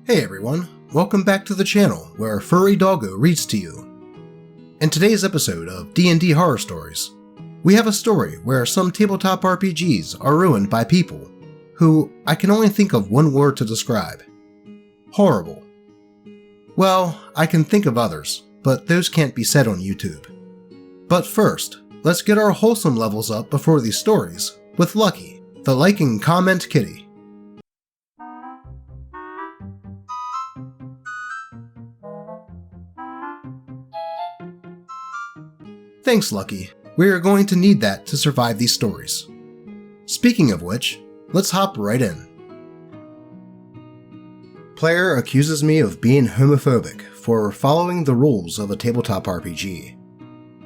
Hey everyone, welcome back to the channel where Furry Doggo reads to you. In today's episode of D&D Horror Stories, we have a story where some tabletop RPGs are ruined by people who I can only think of one word to describe. Horrible. Well, I can think of others, but those can't be said on YouTube. But first, let's get our wholesome levels up before these stories with Lucky, the like and comment kitty. Thanks, Lucky. We are going to need that to survive these stories. Speaking of which, let's hop right in. Player accuses me of being homophobic for following the rules of a tabletop RPG.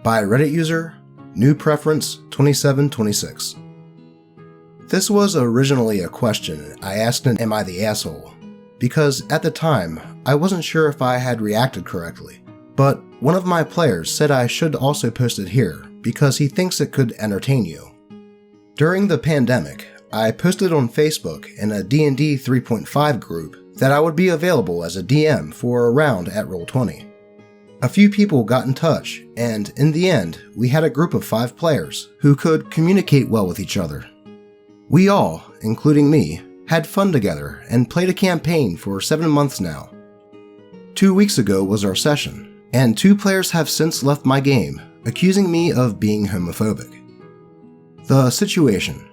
By Reddit user, New Preference 2726. This was originally a question I asked in Am I the Asshole? Because at the time, I wasn't sure if I had reacted correctly. But one of my players said I should also post it here because he thinks it could entertain you. During the pandemic, I posted on Facebook in a D&D 3.5 group that I would be available as a DM for a round at Roll20. A few people got in touch, and in the end, we had a group of 5 players who could communicate well with each other. We all, including me, had fun together and played a campaign for 7 months now. 2 weeks ago was our session, and 2 players have since left my game, accusing me of being homophobic. The situation.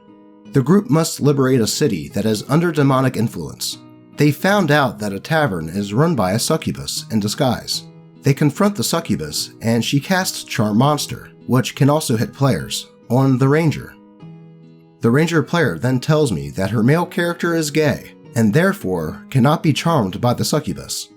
The group must liberate a city that is under demonic influence. They found out that a tavern is run by a succubus in disguise. They confront the succubus, and she casts Charm Monster, which can also hit players, on the ranger. The ranger player then tells me that her male character is gay, and therefore cannot be charmed by the succubus.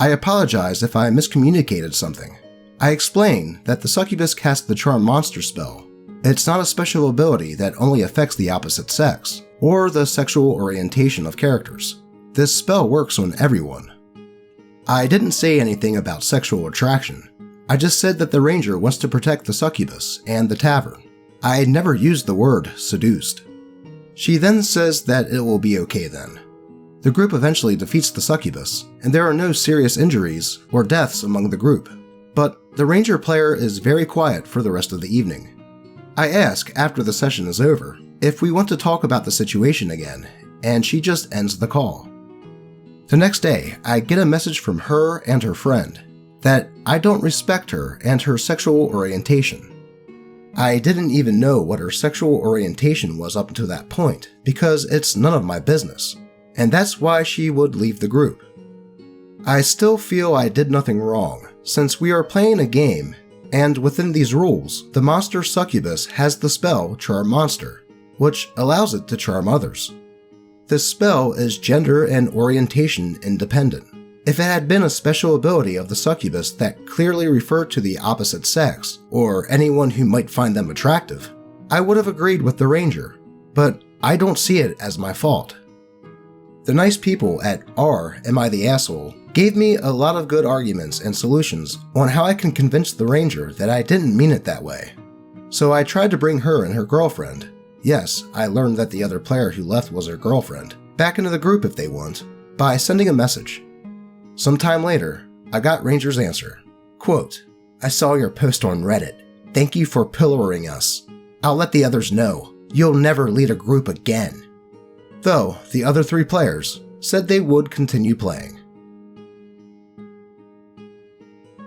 I apologize if I miscommunicated something. I explain that the succubus cast the Charm Monster spell. It's not a special ability that only affects the opposite sex, or the sexual orientation of characters. This spell works on everyone. I didn't say anything about sexual attraction. I just said that the ranger wants to protect the succubus and the tavern. I never used the word seduced. She then says that it will be okay then. The group eventually defeats the succubus, and there are no serious injuries or deaths among the group, but the ranger player is very quiet for the rest of the evening. I ask after the session is over if we want to talk about the situation again, and she just ends the call. The next day, I get a message from her and her friend that I don't respect her and her sexual orientation. I didn't even know what her sexual orientation was up to that point because it's none of my business. And that's why she would leave the group. I still feel I did nothing wrong, since we are playing a game, and within these rules, the monster succubus has the spell Charm Monster, which allows it to charm others. This spell is gender and orientation independent. If it had been a special ability of the succubus that clearly referred to the opposite sex, or anyone who might find them attractive, I would have agreed with the ranger, but I don't see it as my fault. The nice people at Am I the Asshole gave me a lot of good arguments and solutions on how I can convince the ranger that I didn't mean it that way. So I tried to bring her and her girlfriend, yes, I learned that the other player who left was her girlfriend, back into the group if they want, by sending a message. Sometime later, I got Ranger's answer. Quote, I saw your post on Reddit. Thank you for pillorying us. I'll let the others know. You'll never lead a group again. Though the other 3 players said they would continue playing.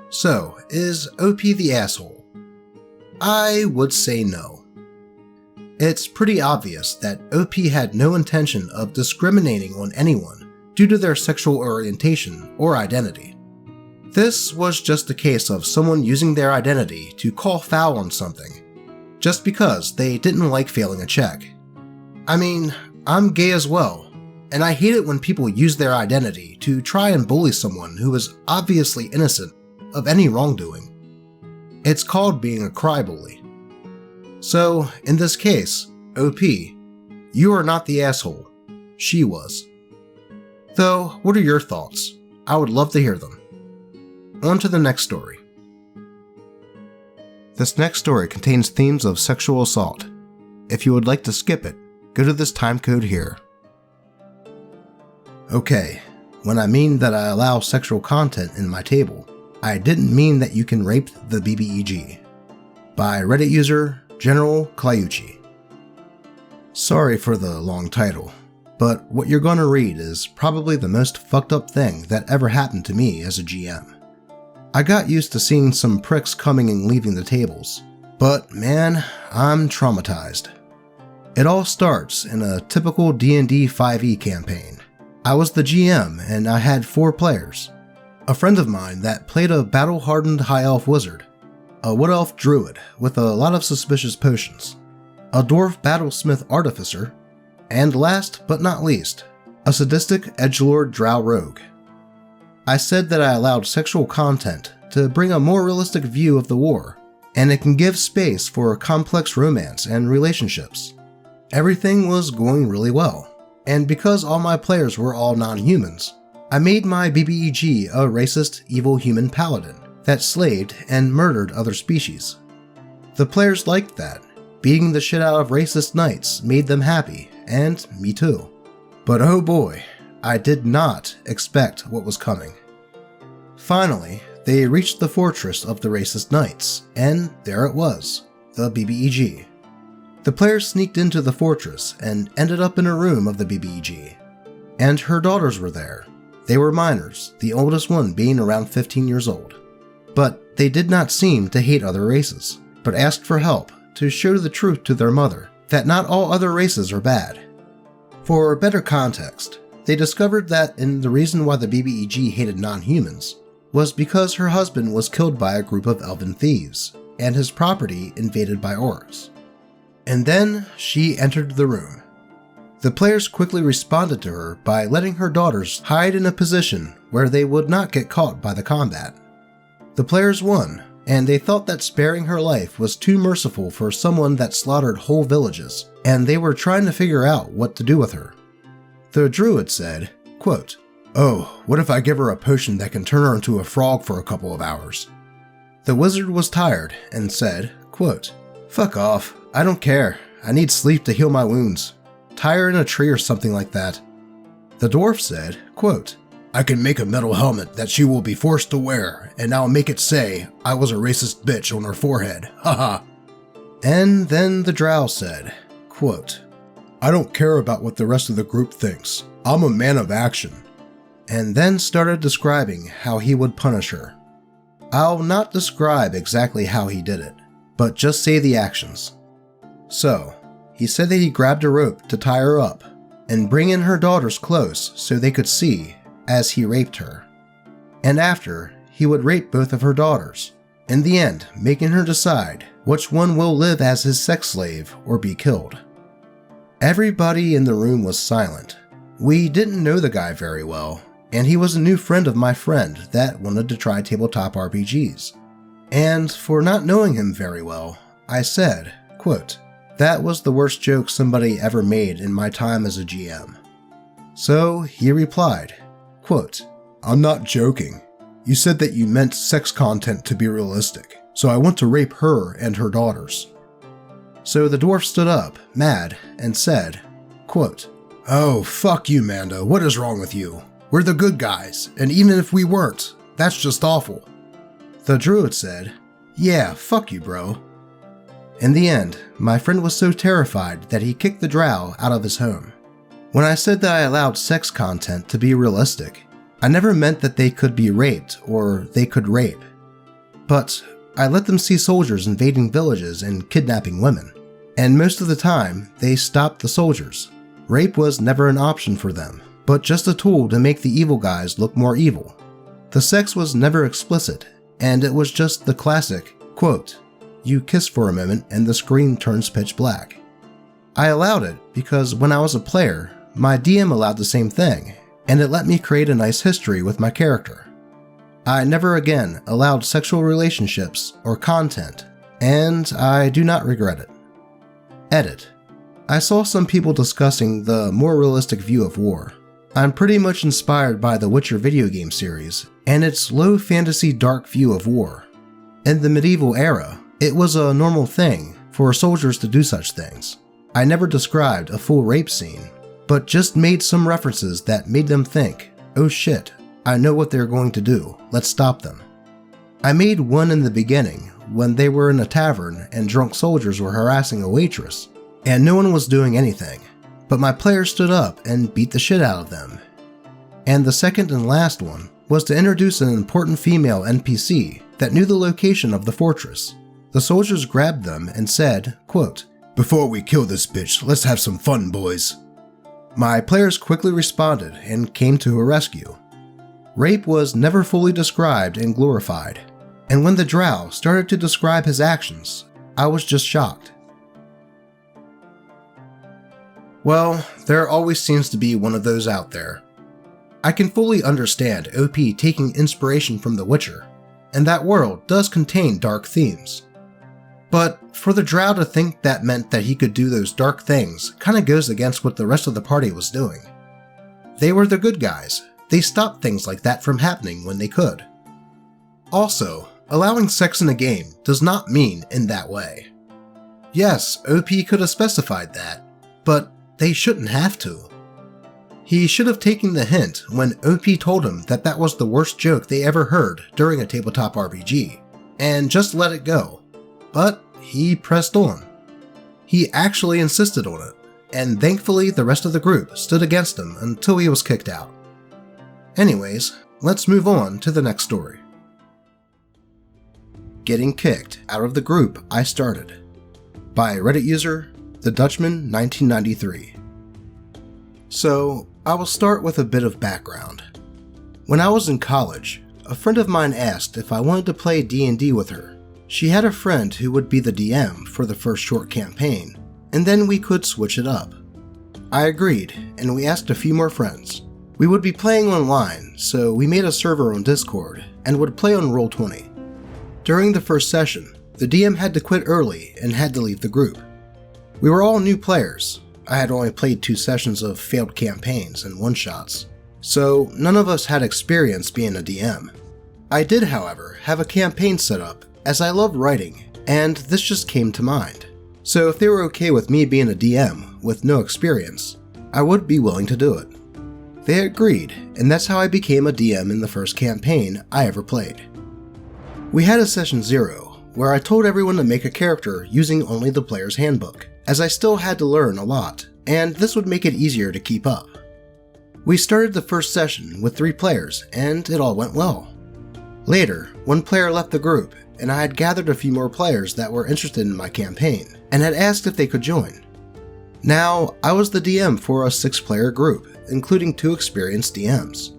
So, is OP the asshole? I would say no. It's pretty obvious that OP had no intention of discriminating on anyone due to their sexual orientation or identity. This was just a case of someone using their identity to call foul on something, just because they didn't like failing a check. I mean, I'm gay as well, and I hate it when people use their identity to try and bully someone who is obviously innocent of any wrongdoing. It's called being a crybully. So, in this case, OP, you are not the asshole. She was. Though, what are your thoughts? I would love to hear them. On to the next story. This next story contains themes of sexual assault. If you would like to skip it, go to this timecode here. Okay, when I mean that I allow sexual content in my table, I didn't mean that you can rape the BBEG. By Reddit user General Clayucci. Sorry for the long title, but what you're gonna read is probably the most fucked up thing that ever happened to me as a GM. I got used to seeing some pricks coming and leaving the tables, but man, I'm traumatized. It all starts in a typical D&D 5e campaign. I was the GM and I had 4 players. A friend of mine that played a battle-hardened high elf wizard, a wood elf druid with a lot of suspicious potions, a dwarf battlesmith artificer, and last but not least, a sadistic edgelord drow rogue. I said that I allowed sexual content to bring a more realistic view of the war, and it can give space for complex romance and relationships. Everything was going really well, and because all my players were all non-humans, I made my BBEG a racist, evil human paladin that slaved and murdered other species. The players liked that. Beating the shit out of racist knights made them happy, and me too. But oh boy, I did not expect what was coming. Finally, they reached the fortress of the racist knights, and there it was, the BBEG. The players sneaked into the fortress and ended up in a room of the BBEG. And her daughters were there. They were minors, the oldest one being around 15 years old. But they did not seem to hate other races, but asked for help to show the truth to their mother that not all other races are bad. For better context, they discovered that the reason why the BBEG hated non-humans was because her husband was killed by a group of elven thieves, and his property invaded by orcs. And then she entered the room. The players quickly responded to her by letting her daughters hide in a position where they would not get caught by the combat. The players won, and they felt that sparing her life was too merciful for someone that slaughtered whole villages, and they were trying to figure out what to do with her. The druid said, quote, "Oh, what if I give her a potion that can turn her into a frog for a couple of hours?" The wizard was tired and said, quote, "Fuck off, I don't care, I need sleep to heal my wounds. Tie her in a tree or something like that." The dwarf said, quote, "I can make a metal helmet that she will be forced to wear, and I'll make it say, 'I was a racist bitch' on her forehead, haha." And then the drow said, quote, "I don't care about what the rest of the group thinks. I'm a man of action." And then started describing how he would punish her. I'll not describe exactly how he did it, but just say the actions. So, he said that he grabbed a rope to tie her up, and bring in her daughters close so they could see as he raped her. And after, he would rape both of her daughters, in the end making her decide which one will live as his sex slave or be killed. Everybody in the room was silent. We didn't know the guy very well, and he was a new friend of my friend that wanted to try tabletop RPGs. And for not knowing him very well, I said, quote, "That was the worst joke somebody ever made in my time as a GM." So he replied, quote, "I'm not joking. You said that you meant sex content to be realistic, so I want to rape her and her daughters." So the dwarf stood up, mad, and said, quote, "Oh, fuck you, Mando, what is wrong with you? We're the good guys, and even if we weren't, that's just awful." The druid said, "Yeah, fuck you, bro." In the end, my friend was so terrified that he kicked the drow out of his home. When I said that I allowed sex content to be realistic, I never meant that they could be raped or they could rape. But I let them see soldiers invading villages and kidnapping women, and most of the time they stopped the soldiers. Rape was never an option for them, but just a tool to make the evil guys look more evil. The sex was never explicit, and it was just the classic, quote, "You kiss for a moment and the screen turns pitch black." I allowed it because when I was a player, my DM allowed the same thing, and it let me create a nice history with my character. I never again allowed sexual relationships or content, and I do not regret it. Edit. I saw some people discussing the more realistic view of war. I'm pretty much inspired by the Witcher video game series and its low fantasy dark view of war. In the medieval era, it was a normal thing for soldiers to do such things. I never described a full rape scene, but just made some references that made them think, "Oh shit, I know what they're going to do, let's stop them." I made one in the beginning when they were in a tavern and drunk soldiers were harassing a waitress, and no one was doing anything, but my players stood up and beat the shit out of them. And the second and last one was to introduce an important female NPC that knew the location of the fortress. The soldiers grabbed them and said, quote, "Before we kill this bitch, let's have some fun, boys." My players quickly responded and came to her rescue. Rape was never fully described and glorified, and when the drow started to describe his actions, I was just shocked. Well, there always seems to be one of those out there. I can fully understand OP taking inspiration from The Witcher, and that world does contain dark themes. But for the drow to think that meant that he could do those dark things kinda goes against what the rest of the party was doing. They were the good guys. They stopped things like that from happening when they could. Also, allowing sex in a game does not mean in that way. Yes, OP could have specified that, but they shouldn't have to. He should have taken the hint when OP told him that that was the worst joke they ever heard during a tabletop RPG, and just let it go. But he pressed on. He actually insisted on it, and thankfully the rest of the group stood against him until he was kicked out. Anyways, let's move on to the next story. Getting Kicked Out of the Group I Started, by Reddit user The Dutchman 1993. So, I will start with a bit of background. When I was in college, a friend of mine asked if I wanted to play D&D with her. She had a friend who would be the DM for the first short campaign, and then we could switch it up. I agreed, and we asked a few more friends. We would be playing online, so we made a server on Discord and would play on Roll20. During the first session, the DM had to quit early and had to leave the group. We were all new players. I had only played 2 sessions of failed campaigns and one-shots, so none of us had experience being a DM. I did, however, have a campaign set up, as I love writing, and this just came to mind. So if they were okay with me being a DM with no experience, I would be willing to do it. They agreed, and that's how I became a DM in the first campaign I ever played. We had a session 0, where I told everyone to make a character using only the player's handbook, as I still had to learn a lot, and this would make it easier to keep up. We started the first session with 3 players, and it all went well. Later, 1 player left the group, and I had gathered a few more players that were interested in my campaign, and had asked if they could join. Now, I was the DM for a 6-player group, including 2 experienced DMs.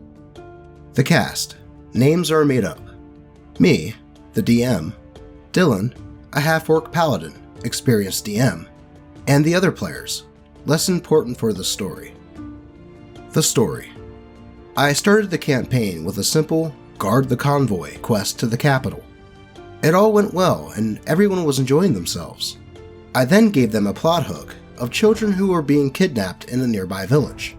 The cast. Names are made up. Me, the DM, Dylan, a half-orc paladin, experienced DM, and the other players, less important for the story. The story. I started the campaign with a simple guard the convoy quest to the capital. It all went well and everyone was enjoying themselves. I then gave them a plot hook of children who were being kidnapped in a nearby village.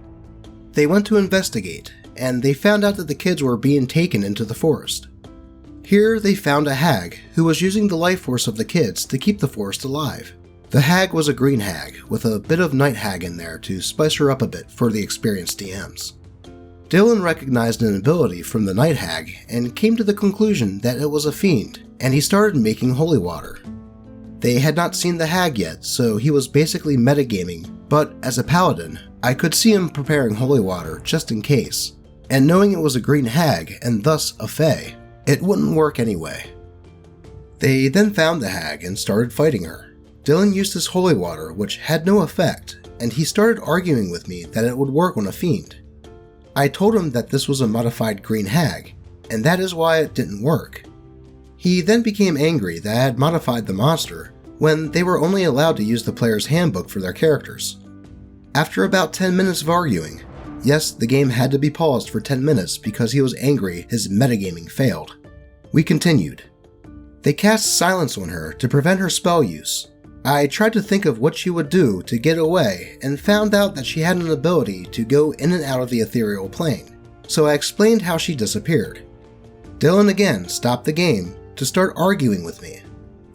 They went to investigate and they found out that the kids were being taken into the forest. Here they found a hag who was using the life force of the kids to keep the forest alive. The hag was a green hag with a bit of night hag in there to spice her up a bit for the experienced DMs. Dylan recognized an ability from the night hag and came to the conclusion that it was a fiend, and he started making holy water. They had not seen the hag yet, so he was basically metagaming, but as a paladin, I could see him preparing holy water just in case, and knowing it was a green hag and thus a fae, it wouldn't work anyway. They then found the hag and started fighting her. Dylan used his holy water, which had no effect, and he started arguing with me that it would work on a fiend. I told him that this was a modified green hag, and that is why it didn't work. He then became angry that I had modified the monster when they were only allowed to use the player's handbook for their characters. After about 10 minutes of arguing, yes, the game had to be paused for 10 minutes because he was angry his metagaming failed. We continued. They cast silence on her to prevent her spell use. I tried to think of what she would do to get away and found out that she had an ability to go in and out of the ethereal plane, so I explained how she disappeared. Dylan again stopped the game to start arguing with me.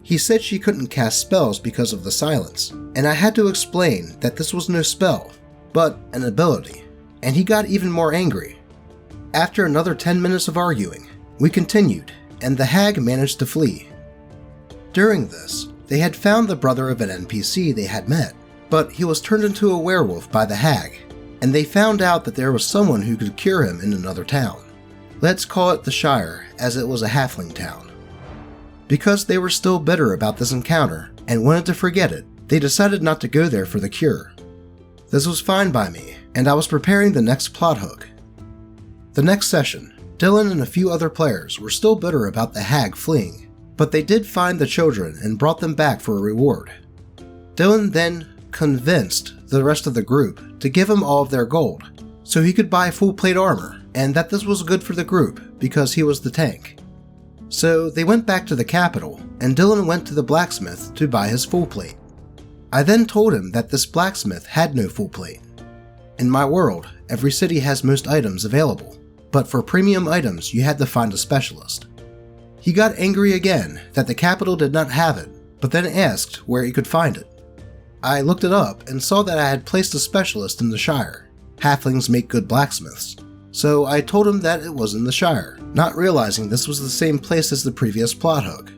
He said she couldn't cast spells because of the silence, and I had to explain that this was no spell, but an ability, and he got even more angry. After another 10 minutes of arguing, we continued, and the hag managed to flee. During this, they had found the brother of an NPC they had met, but he was turned into a werewolf by the hag, and they found out that there was someone who could cure him in another town. Let's call it the Shire, as it was a halfling town. Because they were still bitter about this encounter and wanted to forget it, they decided not to go there for the cure. This was fine by me, and I was preparing the next plot hook. The next session, Dylan and a few other players were still bitter about the hag fleeing, but they did find the children and brought them back for a reward. Dylan then convinced the rest of the group to give him all of their gold, so he could buy full plate armor, and that this was good for the group because he was the tank. So they went back to the capital, and Dylan went to the blacksmith to buy his full plate. I then told him that this blacksmith had no full plate. In my world, every city has most items available, but for premium items you had to find a specialist. He got angry again that the capital did not have it, but then asked where he could find it. I looked it up and saw that I had placed a specialist in the Shire. Halflings make good blacksmiths. So I told him that it was in the Shire, not realizing this was the same place as the previous plot hook.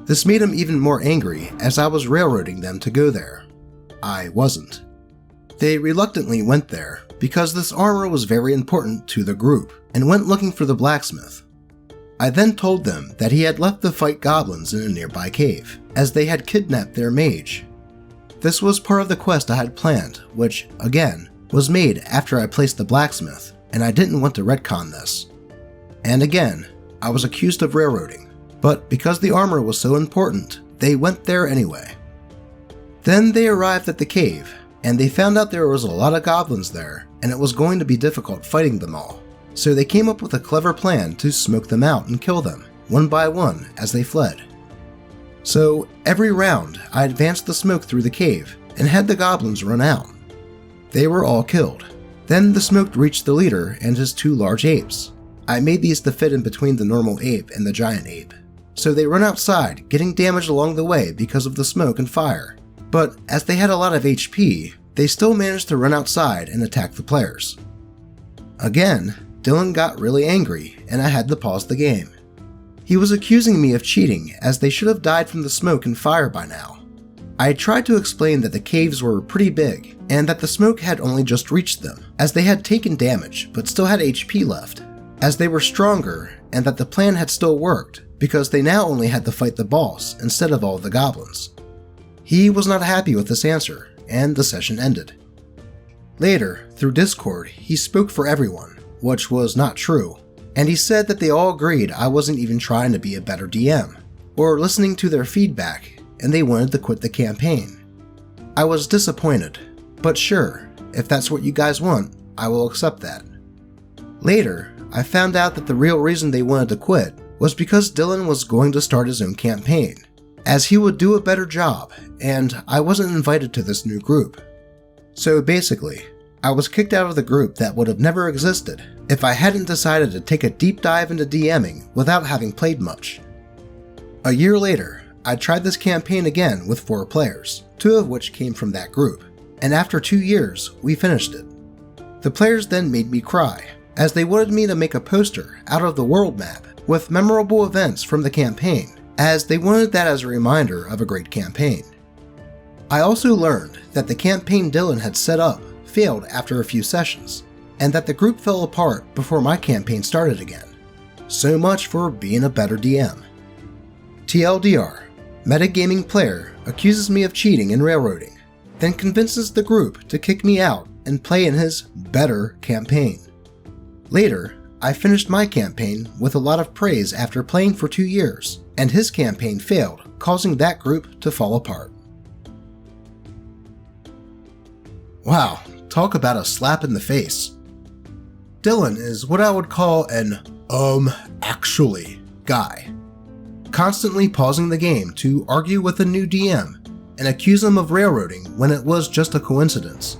This made him even more angry as I was railroading them to go there. I wasn't. They reluctantly went there because this armor was very important to the group and went looking for the blacksmith. I then told them that he had left to fight goblins in a nearby cave, as they had kidnapped their mage. This was part of the quest I had planned, which, again, was made after I placed the blacksmith, and I didn't want to retcon this. And again, I was accused of railroading, but because the armor was so important, they went there anyway. Then they arrived at the cave, and they found out there was a lot of goblins there, and it was going to be difficult fighting them all. So they came up with a clever plan to smoke them out and kill them, one by one, as they fled. So every round, I advanced the smoke through the cave and had the goblins run out. They were all killed. Then the smoke reached the leader and his two large apes. I made these to fit in between the normal ape and the giant ape. So they run outside, getting damaged along the way because of the smoke and fire. But as they had a lot of HP, they still managed to run outside and attack the players. Again, Dylan got really angry and I had to pause the game. He was accusing me of cheating as they should have died from the smoke and fire by now. I tried to explain that the caves were pretty big and that the smoke had only just reached them, as they had taken damage but still had HP left, as they were stronger, and that the plan had still worked because they now only had to fight the boss instead of all the goblins. He was not happy with this answer, and the session ended. Later, through Discord, he spoke for everyone, which was not true, and he said that they all agreed I wasn't even trying to be a better DM, or listening to their feedback, and they wanted to quit the campaign. I was disappointed, but sure, if that's what you guys want, I will accept that. Later, I found out that the real reason they wanted to quit was because Dylan was going to start his own campaign, as he would do a better job, and I wasn't invited to this new group. So basically, I was kicked out of the group that would have never existed if I hadn't decided to take a deep dive into DMing without having played much. A year later, I tried this campaign again with 4 players, 2 of which came from that group, and after 2 years, we finished it. The players then made me cry, as they wanted me to make a poster out of the world map with memorable events from the campaign, as they wanted that as a reminder of a great campaign. I also learned that the campaign Dylan had set up failed after a few sessions, and that the group fell apart before my campaign started again. So much for being a better DM. TLDR, metagaming player accuses me of cheating and railroading, then convinces the group to kick me out and play in his better campaign. Later, I finished my campaign with a lot of praise after playing for 2 years, and his campaign failed, causing that group to fall apart. Wow, talk about a slap in the face. Dylan is what I would call an actually guy, constantly pausing the game to argue with a new DM and accuse him of railroading when it was just a coincidence,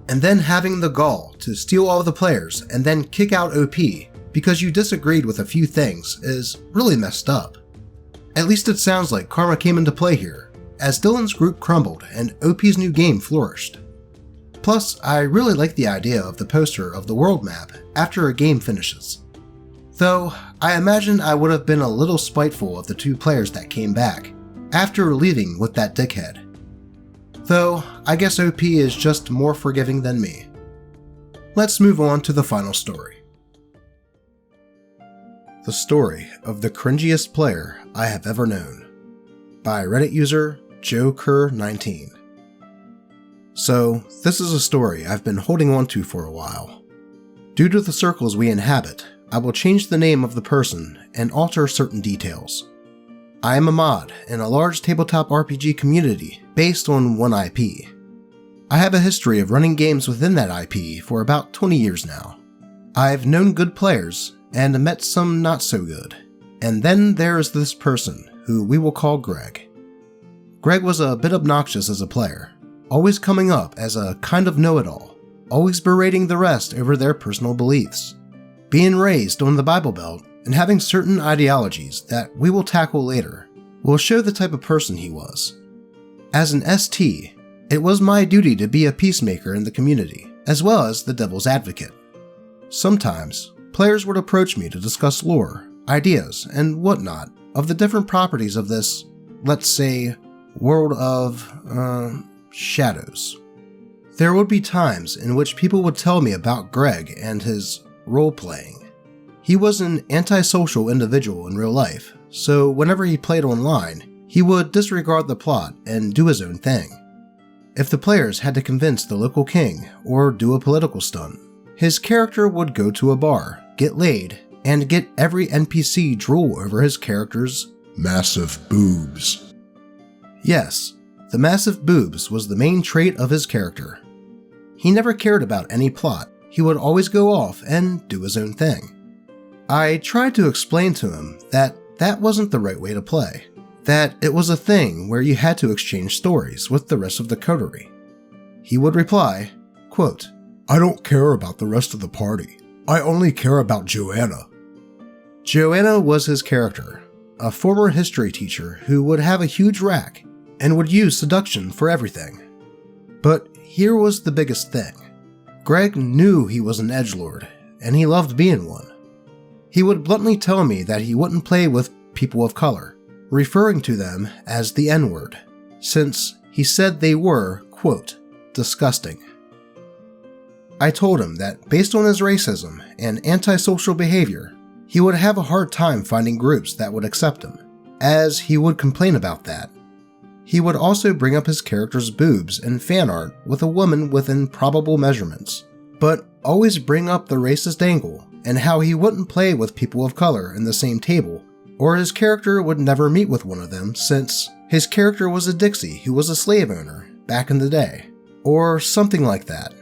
and then having the gall to steal all the players and then kick out OP because you disagreed with a few things is really messed up. At least it sounds like karma came into play here, as Dylan's group crumbled and OP's new game flourished. Plus, I really like the idea of the poster of the world map after a game finishes. Though, I imagine I would have been a little spiteful of the 2 players that came back, after leaving with that dickhead. Though, I guess OP is just more forgiving than me. Let's move on to the final story. The story of the cringiest player I have ever known, by Reddit user JoeKerr19. So, this is a story I've been holding on to for a while. Due to the circles we inhabit, I will change the name of the person and alter certain details. I am a mod in a large tabletop RPG community based on one IP. I have a history of running games within that IP for about 20 years now. I've known good players and met some not so good. And then there is this person, who we will call Greg. Greg was a bit obnoxious as a player, always coming up as a kind of know-it-all, always berating the rest over their personal beliefs, being raised on the Bible Belt and having certain ideologies that we will tackle later will show the type of person he was. As an ST, it was my duty to be a peacemaker in the community, as well as the devil's advocate. Sometimes, players would approach me to discuss lore, ideas, and whatnot of the different properties of this, let's say, world of, shadows. There would be times in which people would tell me about Greg and his role-playing. He was an antisocial individual in real life, so whenever he played online, he would disregard the plot and do his own thing. If the players had to convince the local king or do a political stunt, his character would go to a bar, get laid, and get every NPC drool over his character's massive boobs. Yes, the massive boobs was the main trait of his character. He never cared about any plot, he would always go off and do his own thing. I tried to explain to him that that wasn't the right way to play, that it was a thing where you had to exchange stories with the rest of the coterie. He would reply, quote, "I don't care about the rest of the party. I only care about Joanna." Joanna was his character, a former history teacher who would have a huge rack and would use seduction for everything. But here was the biggest thing. Greg knew he was an edgelord, and he loved being one. He would bluntly tell me that he wouldn't play with people of color, referring to them as the N-word, since he said they were, quote, disgusting. I told him that based on his racism and antisocial behavior, he would have a hard time finding groups that would accept him, as he would complain about that. He would also bring up his character's boobs and fan art with a woman with improbable measurements, but always bring up the racist angle and how he wouldn't play with people of color in the same table, or his character would never meet with one of them since his character was a Dixie who was a slave owner back in the day, or something like that.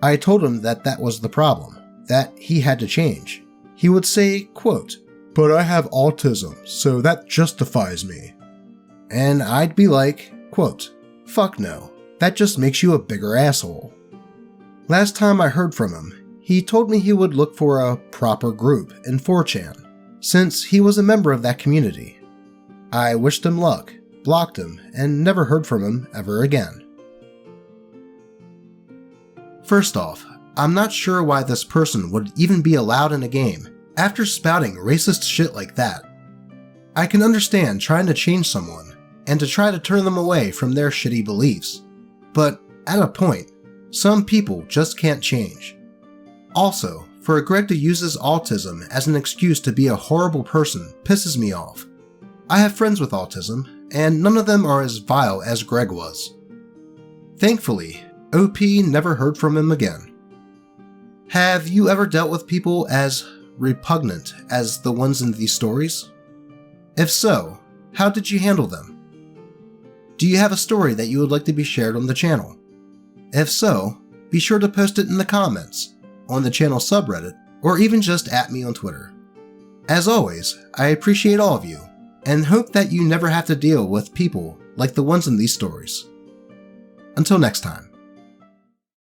I told him that that was the problem, that he had to change. He would say, quote, "But I have autism, so that justifies me." And I'd be like, quote, "Fuck no, that just makes you a bigger asshole." Last time I heard from him, he told me he would look for a proper group in 4chan, since he was a member of that community. I wished him luck, blocked him, and never heard from him ever again. First off, I'm not sure why this person would even be allowed in a game after spouting racist shit like that. I can understand trying to change someone and to try to turn them away from their shitty beliefs, but at a point, some people just can't change. Also, for Greg to use his autism as an excuse to be a horrible person pisses me off. I have friends with autism, and none of them are as vile as Greg was. Thankfully, OP never heard from him again. Have you ever dealt with people as repugnant as the ones in these stories? If so, how did you handle them? Do you have a story that you would like to be shared on the channel? If so, be sure to post it in the comments, on the channel subreddit, or even just at me on Twitter. As always, I appreciate all of you, and hope that you never have to deal with people like the ones in these stories. Until next time.